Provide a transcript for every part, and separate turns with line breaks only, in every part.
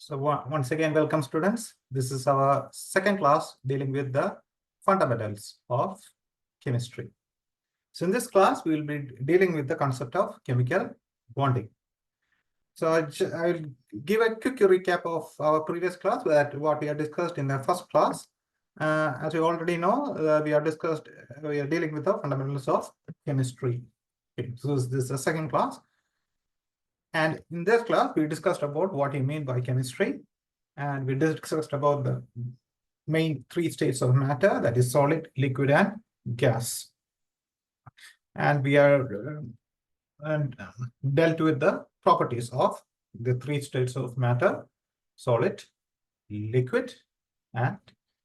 So once again, welcome students. This is our second class dealing with the fundamentals of chemistry. So in this class, we will be dealing with the concept of chemical bonding. So I will give a quick recap of our previous class, what we have discussed in the first class. As you already know, we are dealing with the fundamentals of chemistry. Okay, so this is the second class. And in this class, we discussed about what you mean by chemistry. And we discussed about the main three states of matter, that is solid, liquid, and gas. And we are dealt with the properties of the three states of matter: solid, liquid, and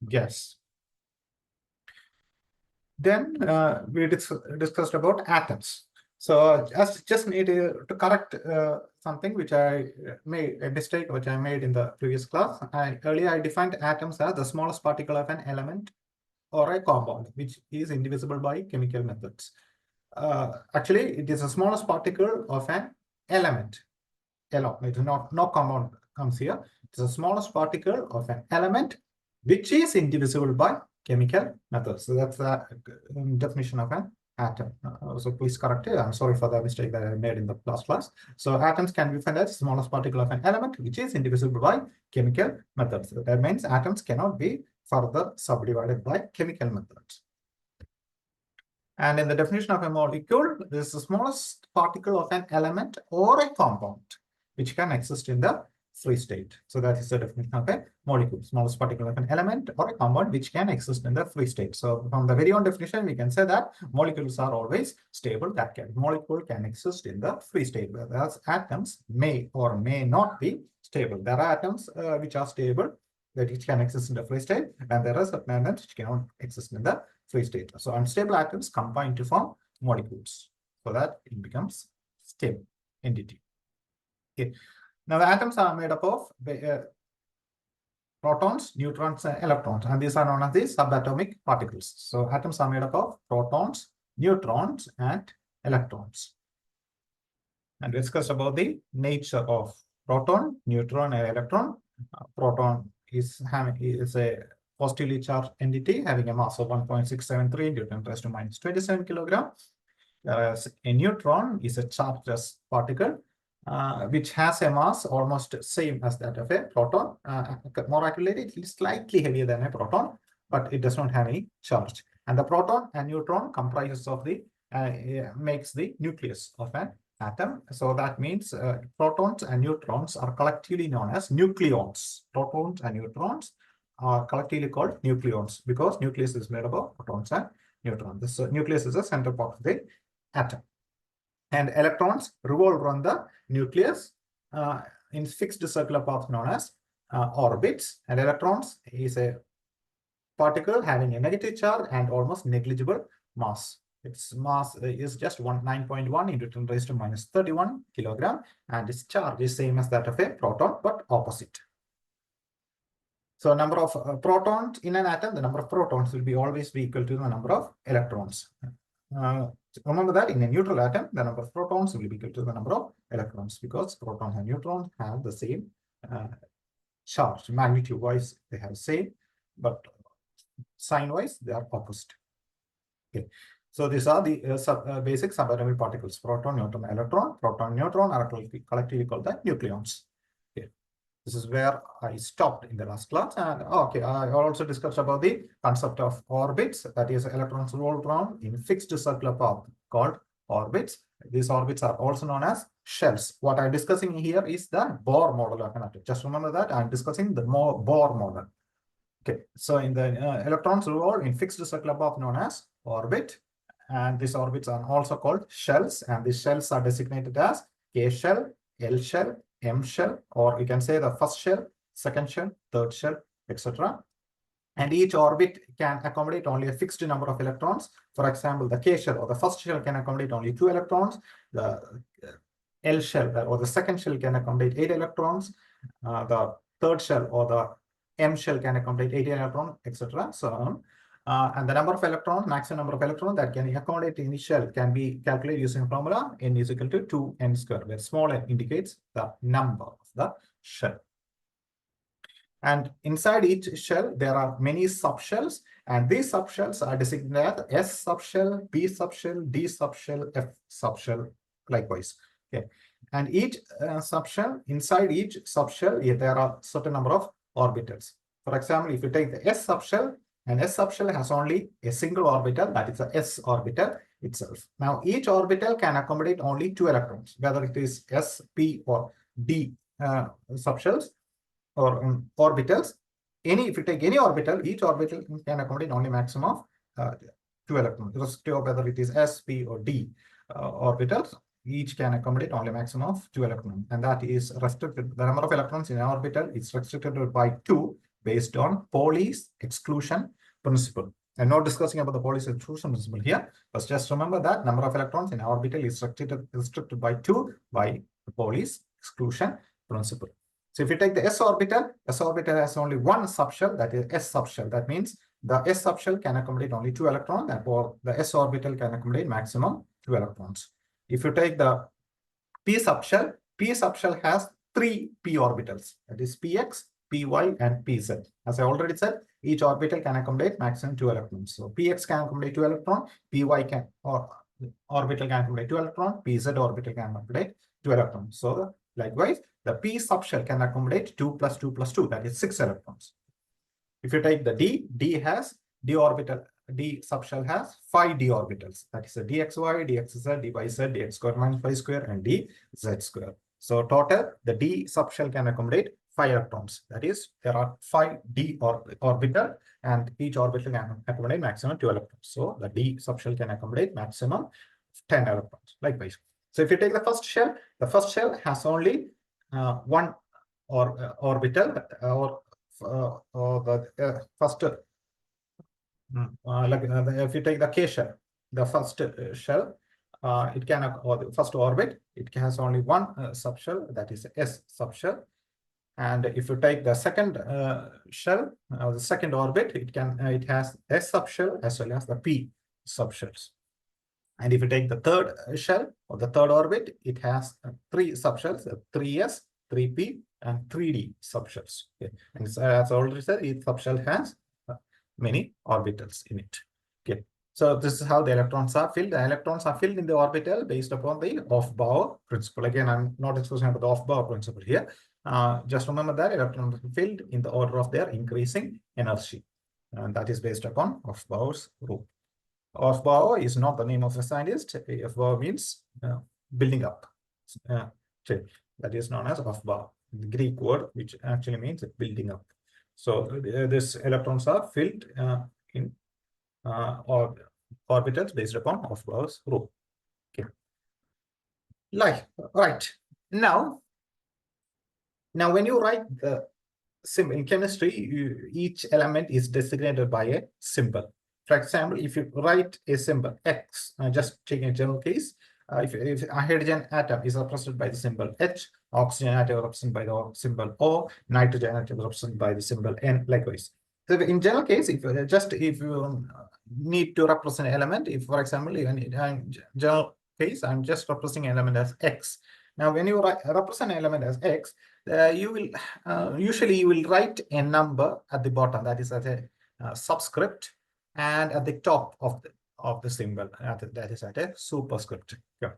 gas. Then we discussed about atoms. So just need to correct something which I made, a mistake which I made in the previous class. Earlier I defined atoms as the smallest particle of an element or a compound, which is indivisible by chemical methods. Actually, it is the smallest particle of an element. It is no compound comes here. It is the smallest particle of an element, which is indivisible by chemical methods. So that's the definition of an atom. So please correct it. I'm sorry for the mistake that I made in the last class. So atoms can be defined as the smallest particle of an element, which is indivisible by chemical methods. So that means atoms cannot be further subdivided by chemical methods. And in the definition of a molecule, this is the smallest particle of an element or a compound, which can exist in the free state. So that is the definition of a molecule, smallest particle of an element or a compound which can exist in the free state. So from the very own definition, we can say that molecules are always stable. That molecule can exist in the free state, whereas atoms may or may not be stable. There are atoms which are stable, that it can exist in the free state, and there are certain atoms which cannot exist in the free state. So unstable atoms combine to form molecules, so that it becomes stable entity. Okay. Now the atoms are made up of protons, neutrons, and electrons, and these are known as the subatomic particles. So atoms are made up of protons, neutrons, and electrons. And we discussed about the nature of proton, neutron, and electron. Proton is a positively charged entity having a mass of 1.673 into 10 raised to minus 27 kilogram. Whereas a neutron is a chargeless particle which has a mass almost same as that of a proton. More accurately, it is slightly heavier than a proton, but it does not have any charge. And the proton and neutron comprises of the makes the nucleus of an atom. So that means protons and neutrons are collectively known as nucleons. Protons and neutrons are collectively called nucleons because nucleus is made up of protons and neutrons. This nucleus is the center part of the atom. And electrons revolve around the nucleus in fixed circular path known as orbits. And electrons is a particle having a negative charge and almost negligible mass. Its mass is just 9.1 into 10 raised to minus 31 kilogram, and its charge is same as that of a proton, but opposite. So number of protons in an atom, the number of protons will always be equal to the number of electrons. Remember that in a neutral atom, the number of protons will be equal to the number of electrons because protons and neutrons have the same charge. Magnitude-wise, they have same, but sign-wise, they are opposite. Okay. So these are the basic subatomic particles: proton, neutron, electron. Proton and neutron are collectively called the nucleons. Okay. This is where I stopped in the last class. And okay, I also discussed about the concept of orbits. That is, electrons roll around in fixed circular path called orbits. These orbits are also known as shells. What I'm discussing here is the Bohr model of an atom. Just remember that I'm discussing the Bohr model. Okay, so in the electrons revolve in fixed circular path known as orbit, and these orbits are also called shells, and these shells are designated as K shell, L shell, M shell, or you can say the first shell, second shell, third shell, etc. And each orbit can accommodate only a fixed number of electrons. For example, the K shell or the first shell can accommodate only 2 electrons. The L shell or the second shell can accommodate 8 electrons. The third shell or the M shell can accommodate 8 electrons, etc. So on. And the number of electrons, maximum number of electrons that can accommodate in each shell can be calculated using formula n is equal to 2n squared, where small n indicates the number of the shell. And inside each shell, there are many subshells, and these subshells are designated as S subshell, B subshell, D subshell, F subshell, likewise. Okay, and each subshell, inside each subshell, there are certain number of orbitals. For example, if you take the S subshell, and S subshell has only a single orbital, that is the S orbital itself. Now, each orbital can accommodate only 2 electrons, whether it is S, P, or D subshells or orbitals. If you take any orbital, each orbital can accommodate only maximum of 2 electrons, irrespective of whether it is S, P, or D orbitals. Each can accommodate only maximum of 2 electrons, and that is restricted. The number of electrons in an orbital is restricted by 2 based on Pauli's exclusion principle. I'm not discussing about the Pauli's exclusion principle here, but just remember that number of electrons in an orbital is restricted by 2 by Pauli's exclusion principle. So if you take the S orbital has only one subshell, that is S subshell. That means the S subshell can accommodate only 2 electrons, and the S orbital can accommodate maximum 2 electrons. If you take the P subshell has 3 p orbitals, that is px, py, and pz. As I already said, each orbital can accommodate maximum 2 electrons. So px can accommodate 2 electrons, py orbital can accommodate 2 electrons, pz orbital can accommodate 2 electrons. So likewise, the p subshell can accommodate 2 plus 2 plus 2, that is 6 electrons. If you take the D subshell has 5 d orbitals, that is a dxy, dxz, dyz, dx square minus y square, and dz square. So total, the D subshell can accommodate 5 electrons. That is, there are 5 d orbital, and each orbital can accommodate maximum 2 electrons. So the D subshell can accommodate maximum 10 electrons. Likewise. So if you take the first shell has only one orbital, or the first. If you take the K shell, the first shell, it can, or the first orbit, it has only one subshell, that is S subshell. And if you take the second shell, the second orbit, it has S subshell as well as the P subshells. And if you take the third shell or the third orbit, it has 3 subshells, 3s, 3p, and 3d subshells. Okay. And as I already said, each subshell has many orbitals in it. Okay. So this is how the electrons are filled. The electrons are filled in the orbital based upon the Aufbau principle. Again, I'm not exposing about the Aufbau principle here. Just remember that electrons are filled in the order of their increasing energy. And that is based upon Aufbau's rule. Aufbau is not the name of a scientist. Aufbau means building up. That is known as Aufbau, the Greek word, which actually means building up. So these electrons are filled in orbitals based upon Aufbau's rule. Okay. Right. Now when you write the symbol in chemistry, each element is designated by a symbol. For example, if you write a symbol X, just taking a general case, if a hydrogen atom is represented by the symbol H, oxygen atom represented by the symbol O, nitrogen atom represented by the symbol N, likewise. So in general case, if you need to represent an element, if for example, in general case, I'm just representing an element as X. Now, when you represent an element as X, you will usually you will write a number at the bottom, that is as a subscript, and at the top of the symbol, that is at a superscript. Yeah.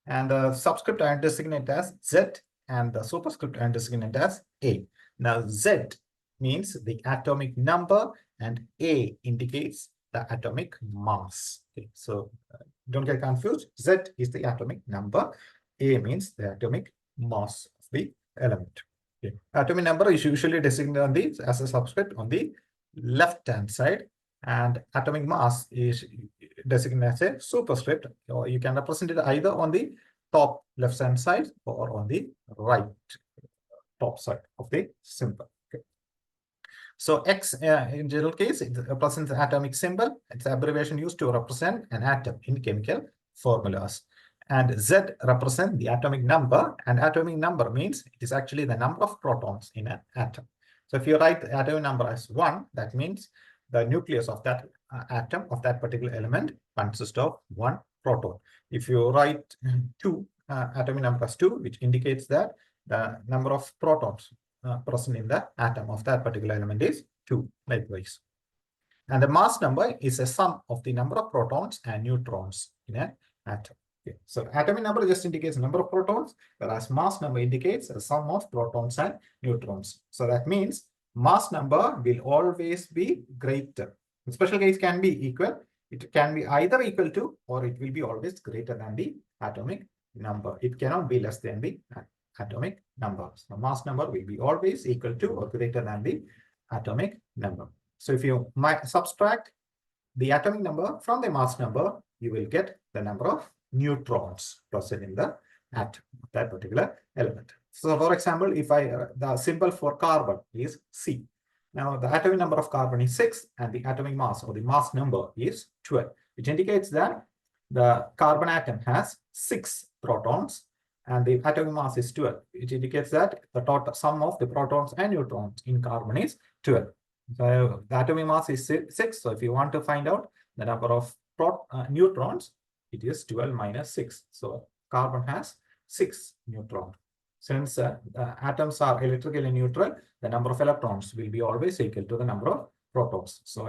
And the subscript I designate as Z, and the superscript I designate as A. Now Z means the atomic number, and A indicates the atomic mass. Okay. So don't get confused. Z is the atomic number. A means the atomic mass of the element. Okay. Atomic number is usually designated as a subscript on the left-hand side, and atomic mass is designated as a superscript, or you can represent it either on the top left-hand side or on the right top side of the symbol. Okay. So X, in general case, it represents the atomic symbol. It's an abbreviation used to represent an atom in chemical formulas. And Z represents the atomic number, and atomic number means it is actually the number of protons in an atom. So if you write the atomic number as 1, that means the nucleus of that atom of that particular element consists of 1 proton. If you write 2, atomic number as 2, which indicates that the number of protons present in the atom of that particular element is 2, likewise. And the mass number is a sum of the number of protons and neutrons in an atom. Okay. So atomic number just indicates number of protons, whereas mass number indicates a sum of protons and neutrons. So that means mass number will always be greater. In special case can be equal. It can be either equal to or it will be always greater than the atomic number. It cannot be less than the atomic number. So mass number will be always equal to or greater than the atomic number. So if you subtract the atomic number from the mass number, you will get the number of neutrons present in the atom of that particular element. So for example, if the symbol for carbon is C. Now the atomic number of carbon is 6 and the atomic mass or the mass number is 12, which indicates that the carbon atom has 6 protons and the atomic mass is 12, which indicates that the total sum of the protons and neutrons in carbon is 12. So the atomic mass is 6. So if you want to find out the number of neutrons, it is 12 minus 6. So carbon has 6 neutrons. Since atoms are electrically neutral, the number of electrons will be always equal to the number of protons. So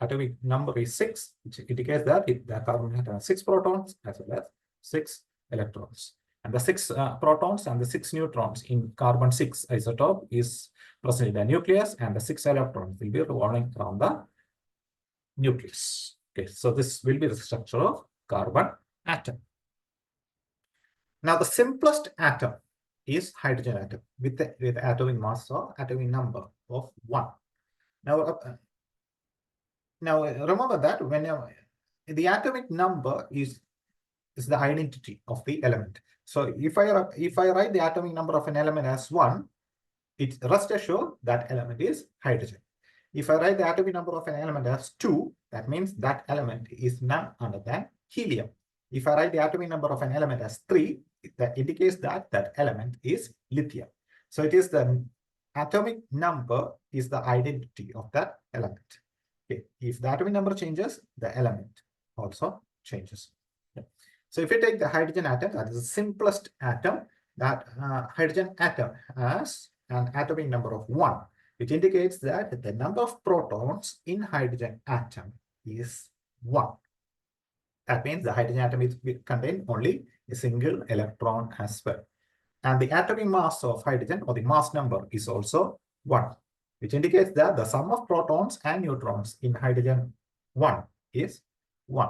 atomic number is 6, which indicates that the carbon has 6 protons as well as 6 electrons. And the 6 protons and the 6 neutrons in carbon 6 isotope is present in the nucleus, and the 6 electrons will be revolving around the nucleus. Okay, so this will be the structure of carbon atom. Now the simplest atom is hydrogen atom with atomic mass or atomic number of 1. Now remember that when the atomic number is the identity of the element. So if I write the atomic number of an element as 1, it rest assured that element is hydrogen. If I write the atomic number of an element as 2, that means that element is none other than helium. If I write the atomic number of an element as 3, that indicates that that element is lithium. So it is the atomic number is the identity of that element. Okay. If the atomic number changes, the element also changes. Okay. So if you take the hydrogen atom, that is the simplest atom, that hydrogen atom has an atomic number of 1, which indicates that the number of protons in hydrogen atom is 1. That means the hydrogen atom is contain only a single electron as well. And the atomic mass of hydrogen or the mass number is also 1, which indicates that the sum of protons and neutrons in hydrogen 1 is 1.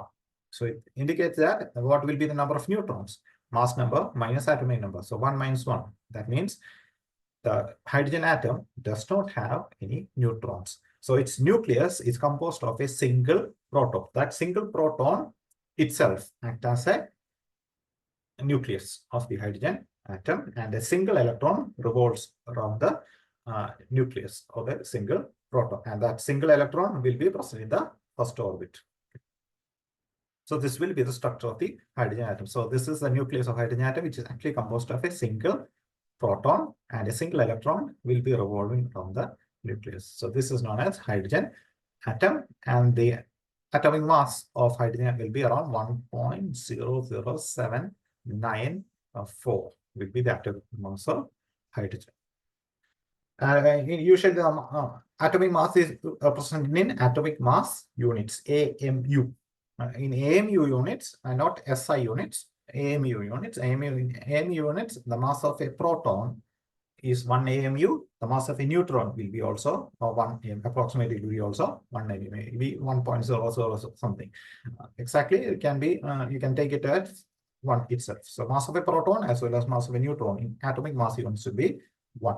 So it indicates that what will be the number of neutrons? Mass number minus atomic number. So 1 minus 1. That means the hydrogen atom does not have any neutrons. So its nucleus is composed of a single proton. That single proton itself acts as a nucleus of the hydrogen atom, and a single electron revolves around the nucleus of the single proton, and that single electron will be present in the first orbit. So this will be the structure of the hydrogen atom. So this is the nucleus of hydrogen atom, which is actually composed of a single proton, and a single electron will be revolving around the nucleus. So this is known as hydrogen atom, and the atomic mass of hydrogen will be around 1.00794 will be the atomic mass of hydrogen. Usually the atomic mass is represented in atomic mass units, AMU. In AMU units, not SI units, AMU units, the mass of a proton is 1 AMU. The mass of a neutron will be also 1 approximately will be also 1 AMU, maybe 1.00 something. Exactly, it can be, you can take it as 1 itself. So mass of a proton as well as mass of a neutron in atomic mass units should be 1.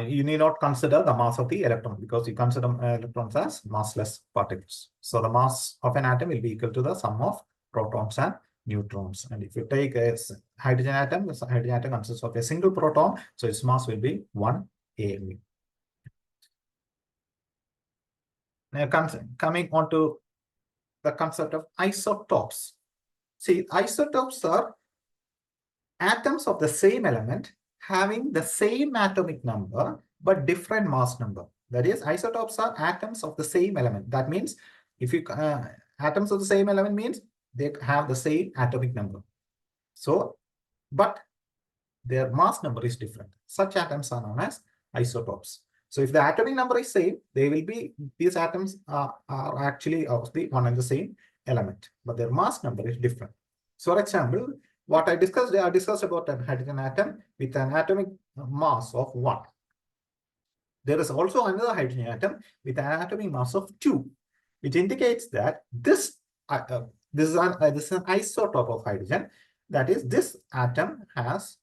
You need not consider the mass of the electron because you consider electrons as massless particles. So the mass of an atom will be equal to the sum of protons and neutrons. And if you take a hydrogen atom, the hydrogen atom consists of a single proton, so its mass will be 1 AMU. Now coming on to the concept of isotopes. See, isotopes are atoms of the same element having the same atomic number but different mass number. That is, isotopes are atoms of the same element. That means if you atoms of the same element means they have the same atomic number. So, but their mass number is different. Such atoms are known as isotopes. So if the atomic number is same, they will be, these atoms are actually of the one and the same element, but their mass number is different. So for example, what I discussed about a hydrogen atom with an atomic mass of 1. There is also another hydrogen atom with an atomic mass of 2, which indicates that this is an isotope of hydrogen. That is, this atom has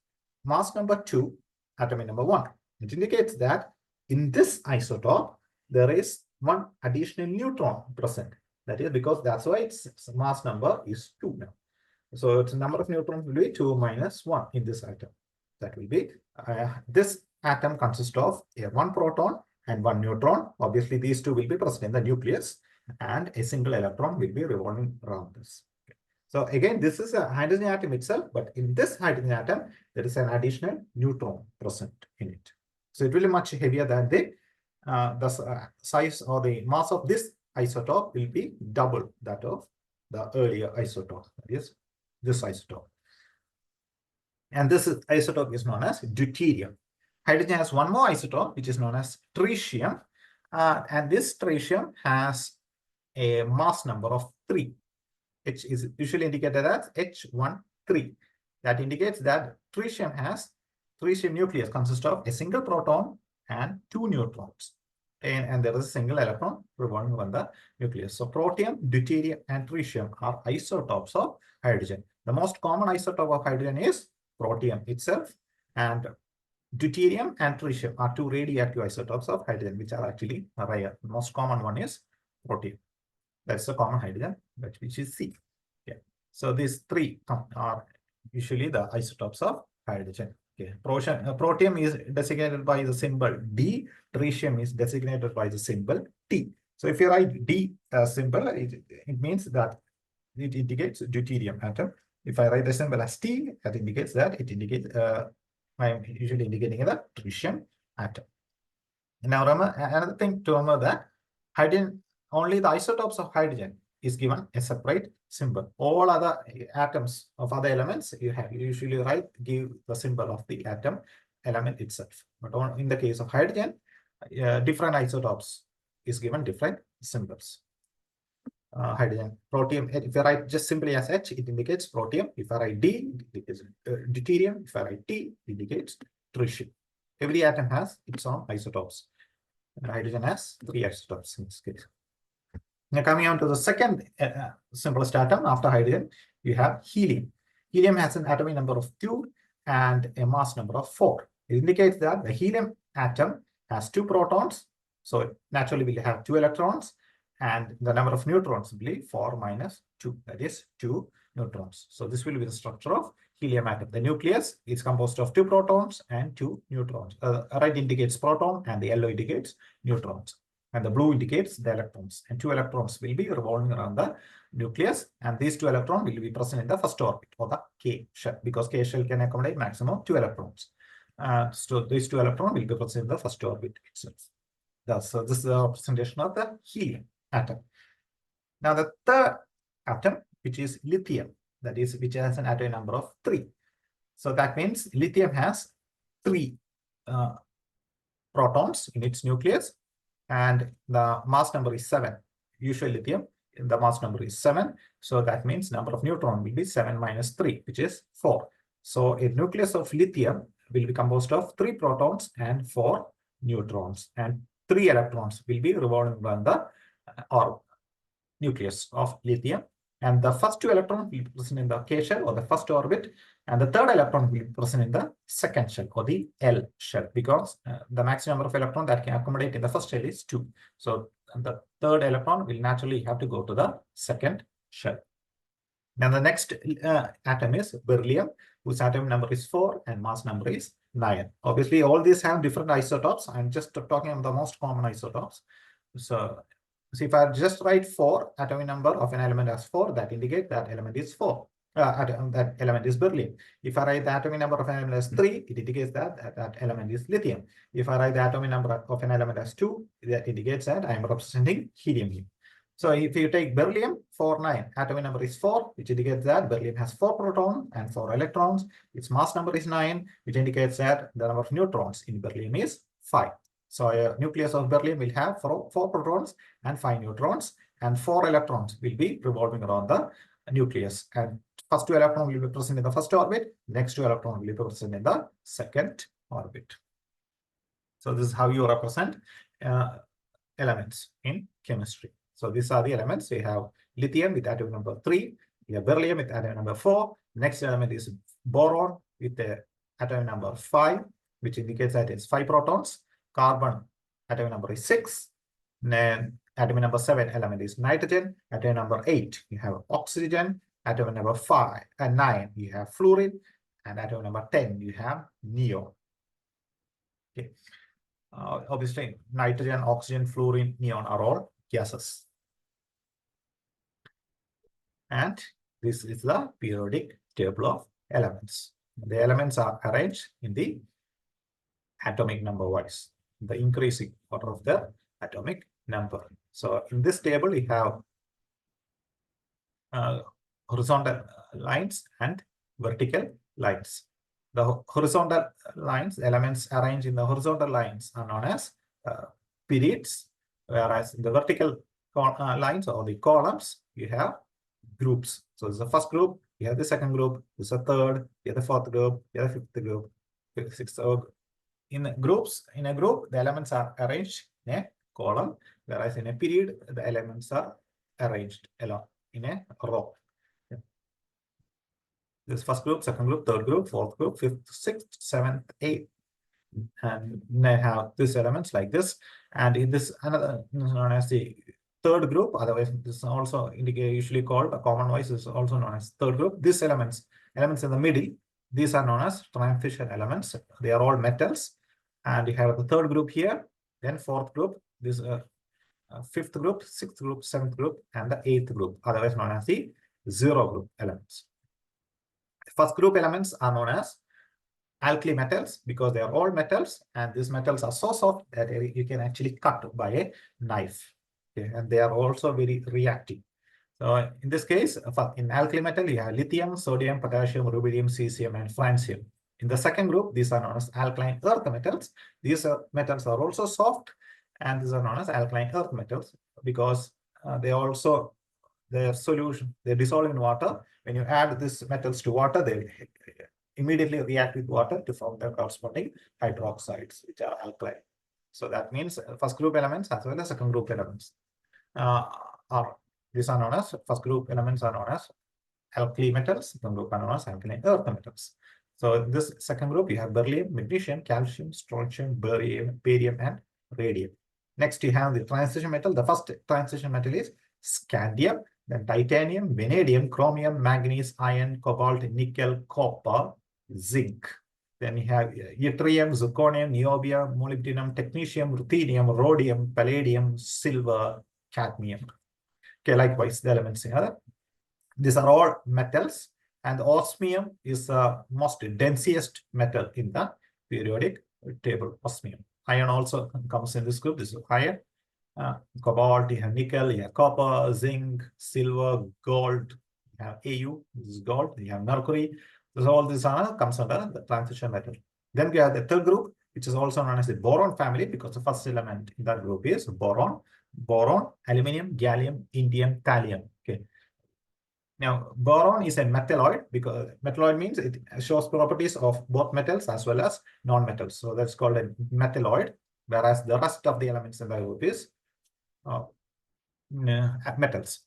mass number 2, atomic number 1. It indicates that in this isotope, there is one additional neutron present. That is because that's why its mass number is 2 now. So its number of neutrons will be 2 minus 1 in this atom. That will be, this atom consists of a 1 proton and 1 neutron. Obviously, these two will be present in the nucleus, and a single electron will be revolving around this. So again, this is a hydrogen atom itself, but in this hydrogen atom, there is an additional neutron present in it. So it will be much heavier than the size or the mass of this isotope will be double that of the earlier isotope, that is this isotope. And this isotope is known as deuterium. Hydrogen has one more isotope, which is known as tritium. And this tritium has a mass number of 3. H is usually indicated as H13. That indicates that tritium nucleus consists of a single proton and 2 neutrons. And there is a single electron revolving around the nucleus. So protium, deuterium, and tritium are isotopes of hydrogen. The most common isotope of hydrogen is protium itself, and deuterium and tritium are 2 radioactive isotopes of hydrogen, which are actually rare. The most common one is protium. That's the common hydrogen, which is C. Okay. So these 3 are usually the isotopes of hydrogen. Okay. Protium is designated by the symbol D. Tritium is designated by the symbol T. So if you write D symbol, it means that it indicates deuterium atom. If I write the symbol as T, that indicates that it indicates I am usually indicating the tritium atom. Now remember, another thing to remember, that hydrogen, only the isotopes of hydrogen is given a separate symbol. All other atoms of other elements you usually give the symbol of the atom element itself. But in the case of hydrogen, different isotopes is given different symbols. Hydrogen, protium, if I write just simply as H, it indicates protium. If I write D, it indicates deuterium. If I write T, it indicates tritium. Every atom has its own isotopes. And hydrogen has 3 isotopes in this case. Now coming on to the second simplest atom after hydrogen, you have helium. Helium has an atomic number of 2 and a mass number of 4. It indicates that the helium atom has 2 protons, so it naturally will have 2 electrons, and the number of neutrons will be 4 minus 2, that is 2 neutrons. So this will be the structure of helium atom. The nucleus is composed of 2 protons and 2 neutrons. Red indicates proton and the yellow indicates neutrons. And the blue indicates the electrons. And 2 electrons will be revolving around the nucleus. And these 2 electrons will be present in the first orbit, or the K shell, because K shell can accommodate maximum 2 electrons. So these 2 electrons will be present in the first orbit itself. So this is the representation of the helium atom. Now the third atom, which is lithium, that is, which has an atomic number of 3. So that means lithium has 3 protons in its nucleus, and the mass number is 7. Usual lithium, the mass number is 7. So that means number of neutrons will be 7 minus 3, which is 4. So a nucleus of lithium will be composed of 3 protons and 4 neutrons, and 3 electrons will be revolving around the nucleus of lithium. And the first 2 electrons will be present in the K shell, or the first orbit, and the third electron will be present in the second shell, or the L shell, because the maximum number of electrons that can accommodate in the first shell is 2. So the third electron will naturally have to go to the second shell. Now the next atom is beryllium, whose atom number is 4 and mass number is 9. Obviously, all these have different isotopes. I'm just talking about the most common isotopes. So if I just write 4, atomic number of an element as 4, that indicates that element is 4. That element is beryllium. If I write the atomic number of an element as 3, it indicates that element is lithium. If I write the atomic number of an element as 2, that indicates that I am representing helium here. So if you take beryllium 4,9, atomic number is 4, which indicates that beryllium has 4 protons and 4 electrons. Its mass number is 9, which indicates that the number of neutrons in beryllium is 5. So a nucleus of beryllium will have 4 protons and 5 neutrons, and 4 electrons will be revolving around the nucleus. And first 2 electrons will be present in the first orbit, next 2 electrons will be present in the second orbit. So this is how you represent elements in chemistry. So these are the elements. We have lithium with atom number 3. We have beryllium with atom number 4. Next element is boron with the atom number 5, which indicates that it's 5 protons. Carbon atom number is 6. Then atom number 7 element is nitrogen. Atom number 8, you have oxygen. Atom number 5 and 9, you have fluorine. And atom number 10, you have neon. Okay. Obviously, nitrogen, oxygen, fluorine, neon are all gases. And this is the periodic table of elements. The elements are arranged in the atomic number wise, the increasing order of the atomic number. So in this table, we have horizontal lines and vertical lines. The horizontal lines, elements arranged in the horizontal lines are known as periods, whereas the vertical lines or the columns, you have groups. So this is the first group, you have the second group, this is the third, you have the fourth group, you have the fifth group, sixth group. In a group, the elements are arranged in a column, whereas in a period, the elements are arranged along in a row. This first group, second group, third group, fourth group, fifth, sixth, seventh, eighth. And they have these elements like this. And in this, another known as the third group, otherwise this is also usually called, common wise is also known as third group. These elements in the middle, these are known as transition elements. They are all metals. And you have the third group here, then fourth group, this fifth group, sixth group, seventh group, and the eighth group, otherwise known as the zero group elements. First group elements are known as alkali metals because they are all metals, and these metals are so soft that you can actually cut by a knife. Okay? And they are also very reactive. So in this case, in alkali metal, you have lithium, sodium, potassium, rubidium, cesium, and francium. In the second group, these are known as alkaline earth metals. These metals are also soft, and these are known as alkaline earth metals because their solution, they dissolve in water. When you add these metals to water, they immediately react with water to form the corresponding hydroxides, which are alkaline. So that means first group elements as well as second group elements these are known as, first group elements are known as alkali metals, second group are known as alkaline earth metals. So in this second group, you have beryllium, magnesium, calcium, strontium, barium, and radium. Next, you have the transition metal. The first transition metal is scandium, then titanium, vanadium, chromium, manganese, iron, cobalt, nickel, copper, zinc. Then you have yttrium, zirconium, niobium, molybdenum, technetium, ruthenium, rhodium, palladium, silver, cadmium. Okay, likewise, the elements here. These are all metals, and osmium is the most densiest metal in the periodic table. Osmium. Iron also comes in this group. This is iron. Cobalt, you have nickel, you have copper, zinc, silver, gold, you have Au, this is gold, you have mercury. So all this comes under the transition metal. Then we have the third group, which is also known as the boron family, because the first element in that group is boron, aluminum, gallium, indium, thallium. Okay. Now, boron is a metalloid because metalloid means it shows properties of both metals as well as non-metals. So that's called a metalloid, whereas the rest of the elements in the group is metals.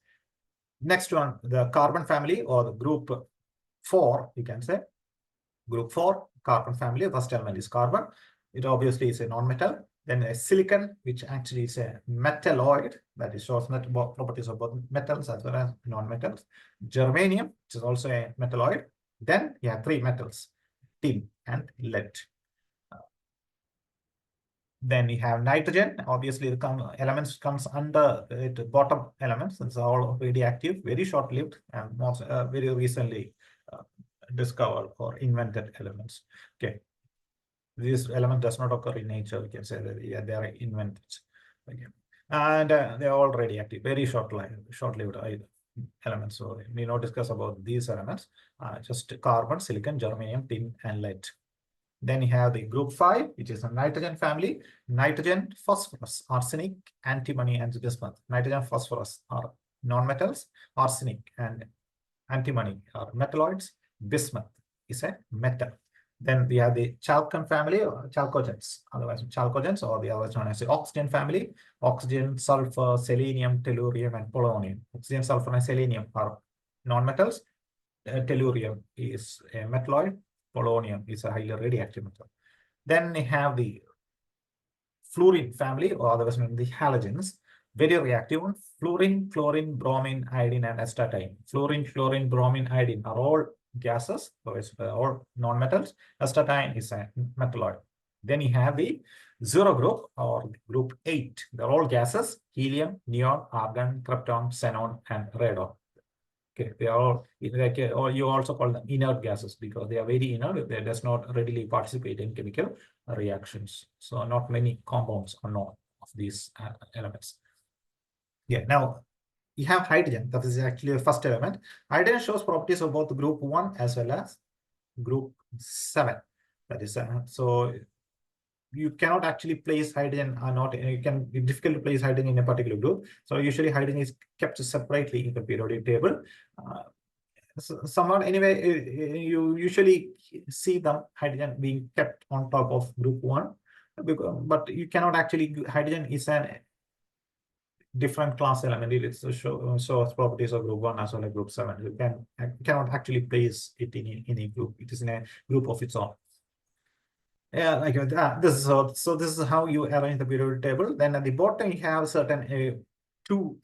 Next one, the carbon family, or the group 4, you can say. Group 4, carbon family, first element is carbon. It obviously is a non-metal. Then a silicon, which actually is a metalloid, that is shows properties of both metals as well as non-metals. Germanium, which is also a metalloid. Then you have 3 metals, tin and lead. Then you have nitrogen. Obviously, the elements comes under the bottom elements. It's all radioactive, very short-lived, and most very recently discovered or invented elements. Okay, this element does not occur in nature. We can say that they are invented. Okay. And they're all radioactive, very short-lived elements. So we not discuss about these elements, just carbon, silicon, germanium, tin, and lead. Then you have the group 5, which is a nitrogen family. Nitrogen, phosphorus, arsenic, antimony, and bismuth. Nitrogen, phosphorus are non-metals. Arsenic and antimony are metalloids. Bismuth is a metal. Then we have the chalcone family, or chalcogens, otherwise chalcogens, or the other known as the oxygen family. Oxygen, sulfur, selenium, tellurium, and polonium. Oxygen, sulfur, and selenium are non-metals. Tellurium is a metalloid. Polonium is a highly radioactive metal. Then we have the fluorine family, or otherwise known as the halogens. Very reactive one. Fluorine, chlorine, bromine, iodine, and astatine. Fluorine, chlorine, bromine, iodine are all gases, so it's all non-metals. Astatine is a metalloid. Then you have the zero group, or group 8. They're all gases: helium, neon, argon, krypton, xenon, and radon. Okay, they are all, or you also call them inert gases because they are very inert. They does not readily participate in chemical reactions. So not many compounds are known of these elements. Yeah, now you have hydrogen. That is actually the first element. Hydrogen shows properties of both group 1 as well as group 7. That is, so you cannot actually place hydrogen, you can be difficult to place hydrogen in a particular group. So usually hydrogen is kept separately in the periodic table. Somewhat anyway, you usually see the hydrogen being kept on top of group 1, but you cannot actually, hydrogen is an different class element. It shows properties of group 1 as well as group 7. You cannot actually place it in a group. It is in a group of its own. Yeah, like this is so this is how you arrange the periodic table. Then at the bottom you have certain 2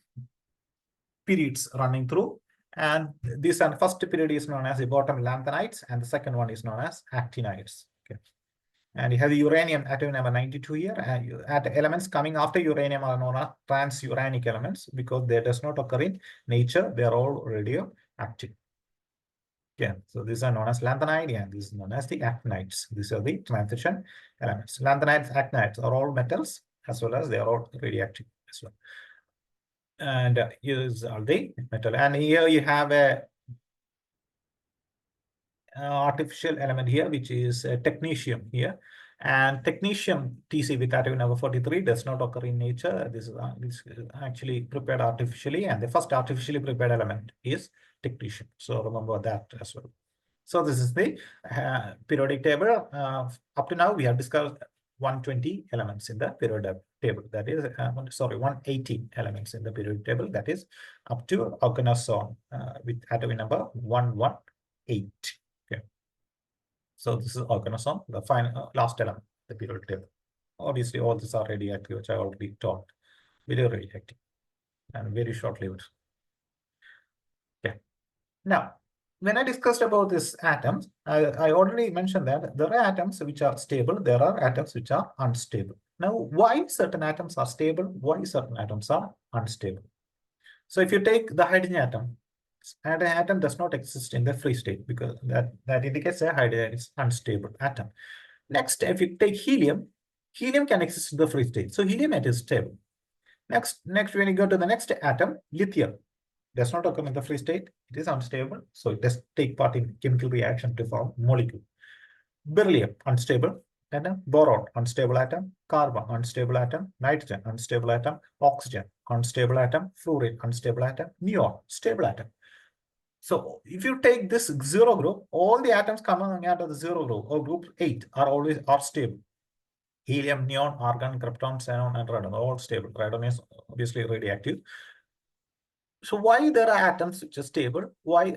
periods running through, and this first period is known as the bottom lanthanides, and the second one is known as actinides. Okay, and you have the uranium atom number 92 here, and elements coming after uranium are known as transuranic elements because they does not occur in nature. They are all radioactive. Yeah, so these are known as lanthanide, and this is known as the actinides. These are the transition elements. Lanthanides, actinides are all metals, as well as they are all radioactive as well. And here's all the metal. And here you have a artificial element here, which is technetium here. And technetium TC with atom number 43 does not occur in nature. This is actually prepared artificially, and the first artificially prepared element is technetium. So remember that as well. So this is the periodic table. Up to now, we have discussed 120 elements in the periodic table. That is, 180 elements in the periodic table. That is up to organozone with atomic number 118. Okay. So this is organozone, the final last element, the periodic table. Obviously, all these are radioactive, which I already talked. Very radioactive and very short-lived. Okay. Now, when I discussed about these atoms, I already mentioned that there are atoms which are stable, there are atoms which are unstable. Now, why certain atoms are stable, why certain atoms are unstable? So if you take the hydrogen atom, and an atom does not exist in the free state because that indicates a hydrogen is unstable atom. Next, if you take helium, helium can exist in the free state. So helium atom is stable. Next, when you go to the next atom, lithium does not occur in the free state. It is unstable. So it does take part in chemical reaction to form molecule. Beryllium, unstable atom. Boron, unstable atom. Carbon, unstable atom. Nitrogen, unstable atom. Oxygen, unstable atom. Fluorine, unstable atom. Neon, stable atom. So if you take this zero group, all the atoms coming out of the zero group or group 8 are stable. Helium, neon, argon, krypton, xenon, and radon are all stable. Radon is obviously radioactive. So why there are atoms which are stable? Why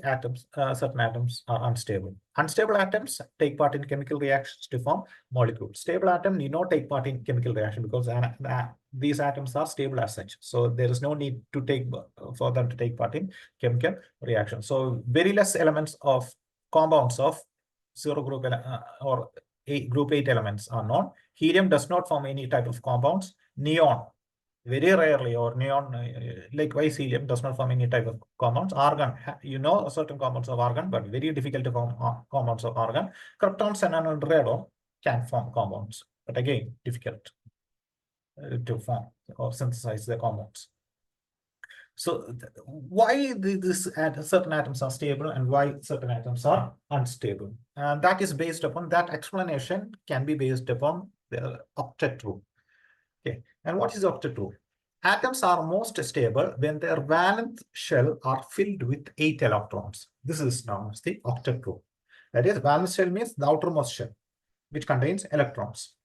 certain atoms are unstable? Unstable atoms take part in chemical reactions to form molecules. Stable atom need not take part in chemical reaction because these atoms are stable as such. So there is no need to for them to take part in chemical reaction. So very less elements of compounds of zero group or group 8 elements are known. Helium does not form any type of compounds. Neon, very rarely, or neon, likewise helium does not form any type of compounds. Argon, certain compounds of argon, but very difficult to form compounds of argon. Krypton, xenon, and radon can form compounds, but again, difficult. to form or synthesize the compounds. So why certain atoms are stable and why certain atoms are unstable? And that is based upon, that explanation can be based upon the octet rule. Okay, and what is octet rule? Atoms are most stable when their valence shell are filled with 8 electrons. This is known as the octet rule. That is, valence shell means the outermost shell, which contains electrons.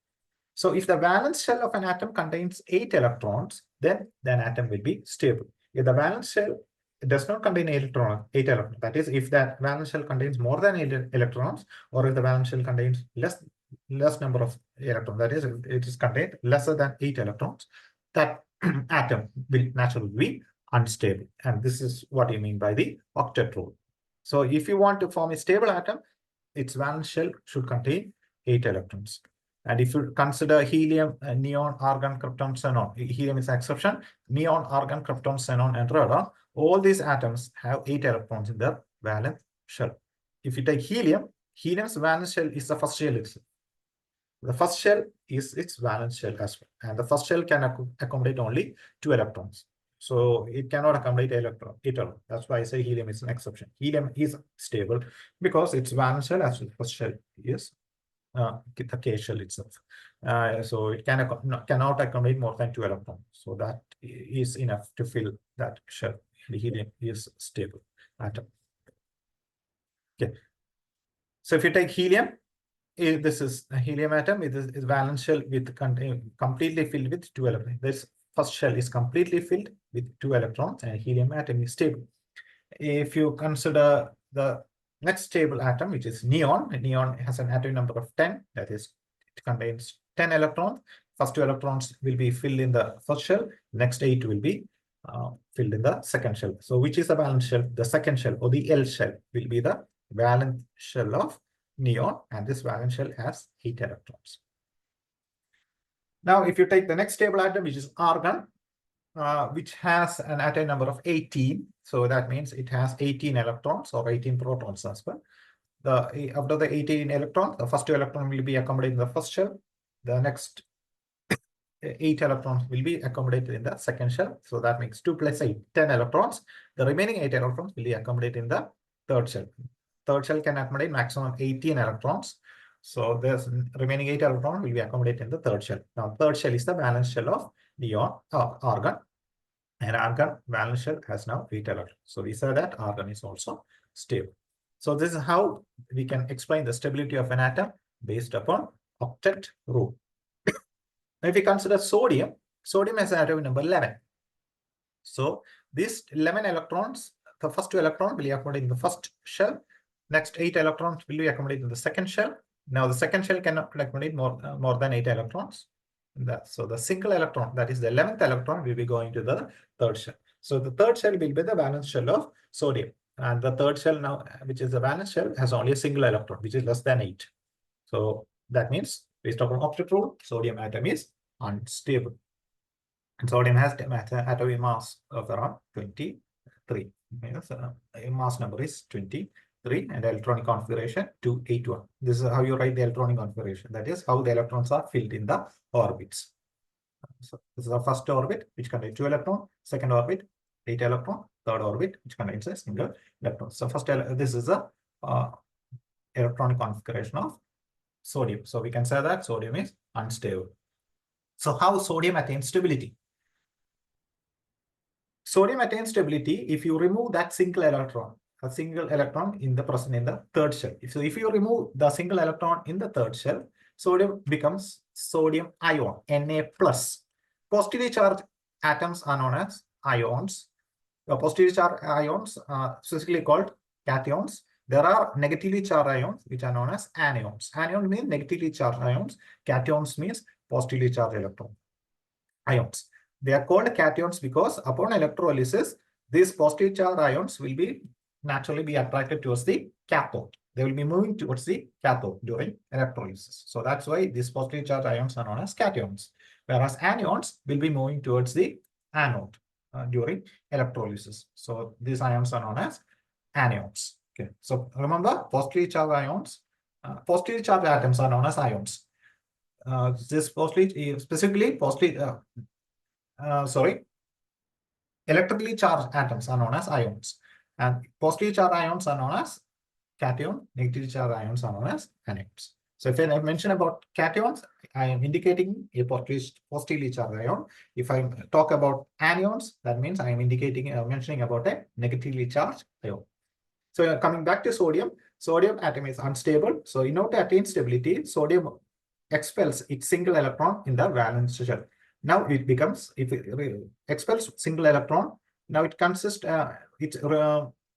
So if the valence shell of an atom contains 8 electrons, then an atom will be stable. If the valence shell does not contain 8 electrons, that is, if that valence shell contains more than 8 electrons, or if the valence shell contains less number of electrons, that is, it is contained lesser than 8 electrons, that atom will naturally be unstable. And this is what you mean by the octet rule. So if you want to form a stable atom, its valence shell should contain 8 electrons. And if you consider helium, neon, argon, krypton, xenon, helium is an exception, neon, argon, krypton, xenon, and radon, all these atoms have 8 electrons in their valence shell. If you take helium, helium's valence shell is the first shell itself. The first shell is its valence shell as well. And the first shell can accommodate only 2 electrons. So it cannot accommodate 8 electrons. That's why I say helium is an exception. Helium is stable because its valence shell as well, first shell is the K shell itself. So it cannot accommodate more than 2 electrons. So that is enough to fill that shell. The helium is stable atom. Okay. So if you take helium, this is a helium atom. It is valence shell with completely filled with 2 electrons. This first shell is completely filled with 2 electrons, and helium atom is stable. If you consider the next stable atom, which is neon, neon has an atomic number of 10. That is, it contains 10 electrons. First 2 electrons will be filled in the first shell. Next 8 will be filled in the second shell. So which is the valence shell? The second shell, or the L shell, will be the valence shell of neon, and this valence shell has 8 electrons. Now, if you take the next stable atom, which is argon, which has an atomic number of 18. So that means it has 18 electrons or 18 protons as well. After the 18 electrons, the first 2 electrons will be accommodated in the first shell. The next 8 electrons will be accommodated in the second shell. So that makes 2 plus 8, 10 electrons. The remaining 8 electrons will be accommodated in the third shell. Third shell can accommodate maximum 18 electrons. So the remaining 8 electrons will be accommodated in the third shell. Now, third shell is the valence shell of neon, argon. And argon valence shell has now 8 electrons. So we say that argon is also stable. So this is how we can explain the stability of an atom based upon octet rule. Now, if we consider sodium, sodium has an atomic number 11. So these 11 electrons, the first 2 electrons will be accommodated in the first shell. Next 8 electrons will be accommodated in the second shell. Now the second shell cannot accommodate more than 8 electrons. So the single electron, that is the 11th electron, will be going to the third shell. So the third shell will be the valence shell of sodium. And the third shell now, which is the valence shell, has only a single electron, which is less than 8. So that means, based upon octet rule, sodium atom is unstable. And sodium has atomic mass of around 23. Mass number is 23, and electronic configuration 281. This is how you write the electronic configuration. That is how the electrons are filled in the orbits. So this is the first orbit, which contains 2 electrons. Second orbit, 8 electrons. Third orbit, which contains a single electron. So first, this is the electronic configuration of sodium. So we can say that sodium is unstable. So how sodium attains stability? Sodium attains stability if you remove that single electron, a single electron in the present in the third shell. So if you remove the single electron in the third shell, sodium becomes sodium ion, Na+. Positively charged atoms are known as ions. The positively charged ions are physically called cations. There are negatively charged ions, which are known as anions. Anion means negatively charged ions. Cations means positively charged ions. They are called cations because upon electrolysis, these positively charged ions will be naturally be attracted towards the cathode. They will be moving towards the cathode during electrolysis. So that's why these positively charged ions are known as cations, whereas anions will be moving towards the anode during electrolysis. So these ions are known as anions. Okay. So remember, positively charged ions, positively charged atoms are known as ions. this specifically electrically charged atoms are known as ions, and positively charged ions are known as cation, negatively charged ions are known as anions. So if I mention about cations, I am indicating a positively charged ion. If I talk about anions, that means I am indicating mentioning about a negatively charged ion. So coming back to sodium, sodium atom is unstable. So in order to attain stability, sodium expels its single electron in the valence shell. Now it becomes, if it expels single electron, now it consists, it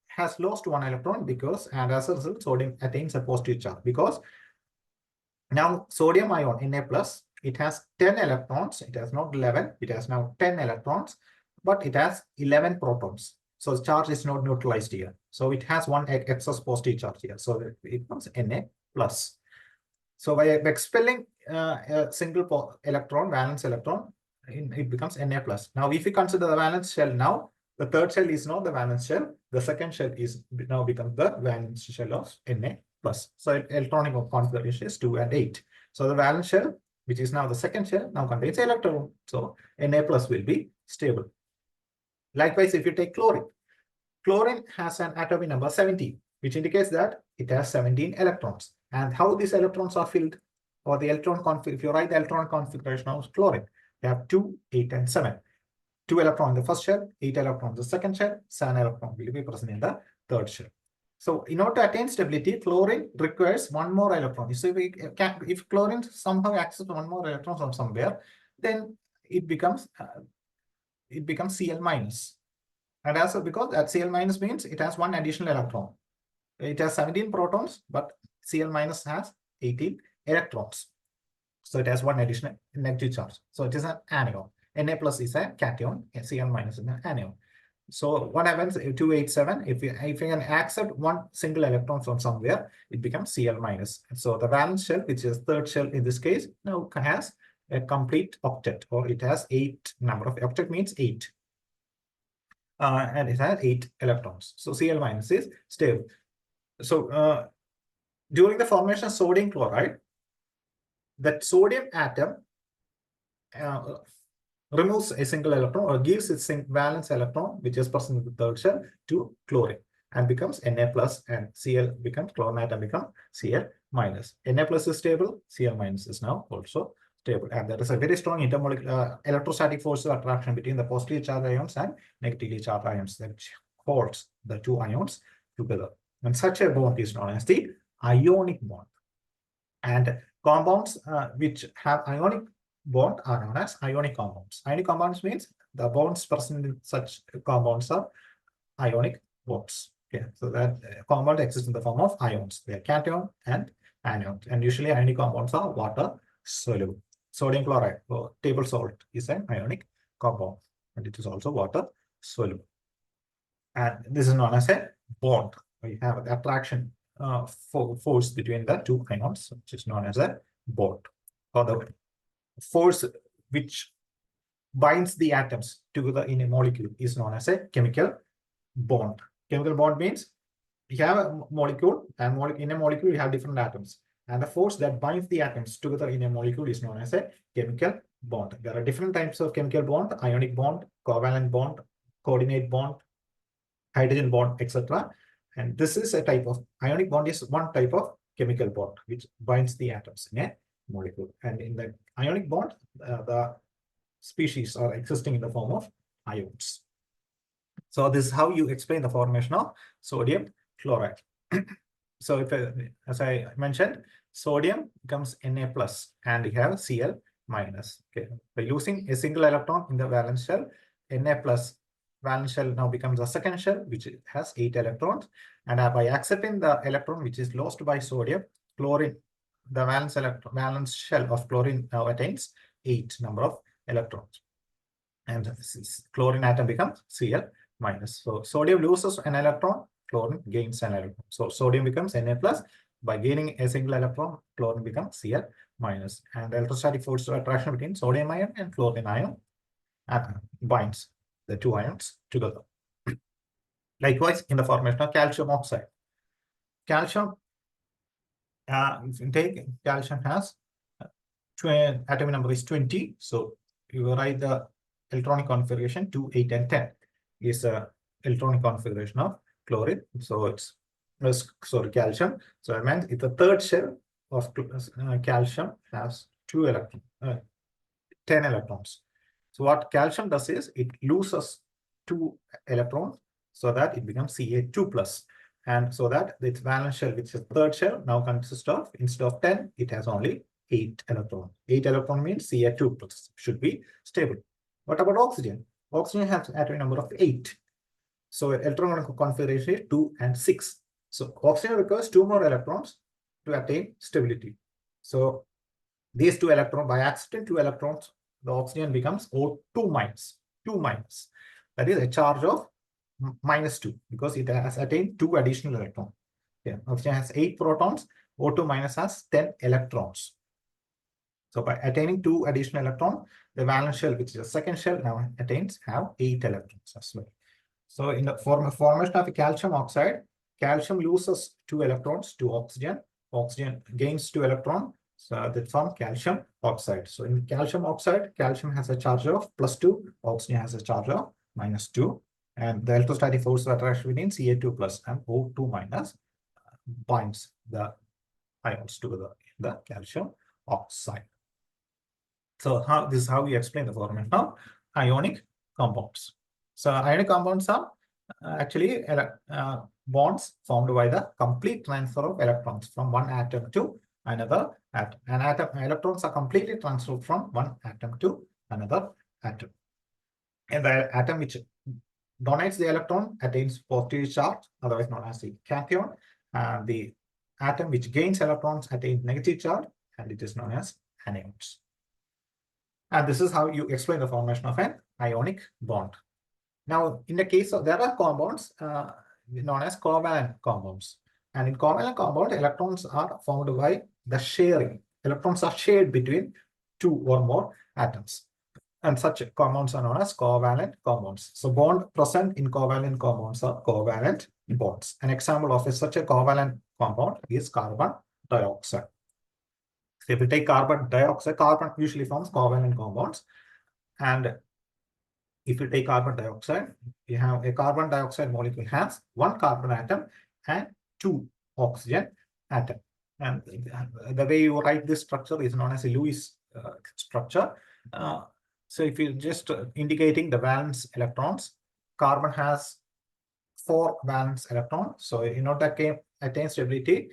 has lost one electron because, and as a result, sodium attains a positive charge because now sodium ion Na plus, it has 10 electrons. It has not 11. It has now 10 electrons, but it has 11 protons. So the charge is not neutralized here. So it has one excess positive charge here. So it becomes Na plus. So by expelling a single electron, valence electron, it becomes Na plus. Now, if we consider the valence shell now, the third shell is not the valence shell. The second shell is now becomes the valence shell of Na plus. So electronic configuration is 2 and 8. So the valence shell, which is now the second shell, now contains electron. So Na plus will be stable. Likewise, if you take chlorine, chlorine has an atomic number 17, which indicates that it has 17 electrons. And how these electrons are filled, or the electron if you write the electron configuration of chlorine, you have 2, 8, and 7. 2 electrons in the first shell, 8 electrons in the second shell, 7 electrons will be present in the third shell. So in order to attain stability, chlorine requires one more electron. So if chlorine somehow accesses one more electron from somewhere, then it becomes Cl minus. And also because that Cl minus means it has one additional electron. It has 17 protons, but Cl minus has 18 electrons. So it has one additional negative charge. So it is an anion. Na plus is a cation, Cl minus is an anion. So what happens? 287. If you can accept one single electron from somewhere, it becomes Cl minus. So the valence shell, which is third shell in this case, now has a complete octet, or it has 8 number of octet means 8. And it has 8 electrons. So Cl minus is stable. So during the formation of sodium chloride, that sodium atom removes a single electron or gives its valence electron, which is present in the third shell, to chlorine and becomes Na plus, and Cl becomes, chlorine atom becomes Cl minus. Na plus is stable, Cl minus is now also stable. And there is a very strong intermolecular electrostatic force of attraction between the positively charged ions and negatively charged ions that holds the two ions together. And such a bond is known as the ionic bond. And compounds which have ionic bond are known as ionic compounds. Ionic compounds means the bonds present in such compounds are ionic bonds. Okay, so that compound exists in the form of ions. They are cation and anion. And usually ionic compounds are water soluble. Sodium chloride or table salt is an ionic compound, and it is also water soluble. And this is known as a bond. We have the attraction force between the two ions, which is known as a bond, or the force which binds the atoms together in a molecule is known as a chemical bond. Chemical bond means you have a molecule, and in a molecule you have different atoms, and the force that binds the atoms together in a molecule is known as a chemical bond. There are different types of chemical bond: ionic bond, covalent bond, coordinate bond, hydrogen bond, etc. And this is a type of ionic bond is one type of chemical bond which binds the atoms in a molecule. And in the ionic bond, the species are existing in the form of ions. So this is how you explain the formation of sodium chloride. So if as I mentioned, sodium becomes Na plus, and you have Cl minus. Okay, by using a single electron in the valence shell, Na plus valence shell now becomes the second shell, which has 8 electrons. And by accepting the electron which is lost by sodium, chlorine, the valence shell of chlorine now attains 8 number of electrons. And chlorine atom becomes Cl minus. So sodium loses an electron, chlorine gains an electron. So sodium becomes Na plus. By gaining a single electron, chlorine becomes Cl minus. And the electrostatic force of attraction between sodium ion and chlorine ion binds the two ions together. Likewise, in the formation of calcium oxide. Calcium, if you take calcium has atomic number is 20. So you write the electronic configuration 2, 8, and 10 is a electronic configuration of chlorine. So it's calcium. So I meant if the third shell of calcium has 10 electrons. So what calcium does is it loses 2 electrons so that it becomes Ca2 plus. And so that its valence shell, which is third shell, now consists of, instead of 10, it has only 8 electrons. 8 electron means Ca2 plus, should be stable. What about oxygen? Oxygen has atomic number of 8. So electron configuration is 2 and 6. So oxygen requires 2 more electrons to attain stability. So these 2 electrons, by accident 2 electrons, the oxygen becomes O2 minus, 2 minus. That is a charge of -2 because it has attained 2 additional electrons. Okay. Oxygen has 8 protons, O2 minus has 10 electrons. So by attaining 2 additional electrons, the valence shell, which is the second shell, now have 8 electrons as well. So in the formation of a calcium oxide, calcium loses 2 electrons to oxygen. Oxygen gains 2 electrons. So that form calcium oxide. So in calcium oxide, calcium has a charge of +2, oxygen has a charge of -2. And the electrostatic force of attraction between Ca2 plus and O2 minus binds the ions together in the calcium oxide. So this is how we explain the formation of ionic compounds. So ionic compounds are actually bonds formed by the complete transfer of electrons from one atom to another atom. Electrons are completely transferred from one atom to another atom. And the atom which donates the electron attains positive charge, otherwise known as the cation. And the atom which gains electrons attains negative charge, and it is known as anions. And this is how you explain the formation of an ionic bond. Now, in the case of, there are compounds known as covalent compounds. And in covalent compound, electrons are formed by the sharing. Electrons are shared between 2 or more atoms. And such compounds are known as covalent compounds. So bond present in covalent compounds are covalent bonds. An example of such a covalent compound is carbon dioxide. So if we take carbon dioxide, carbon usually forms covalent compounds. And if you take carbon dioxide, you have a carbon dioxide molecule has 1 carbon atom and 2 oxygen atom. And the way you write this structure is known as a Lewis structure. So if you just indicating the valence electrons, carbon has 4 valence electrons. So in order to attain stability,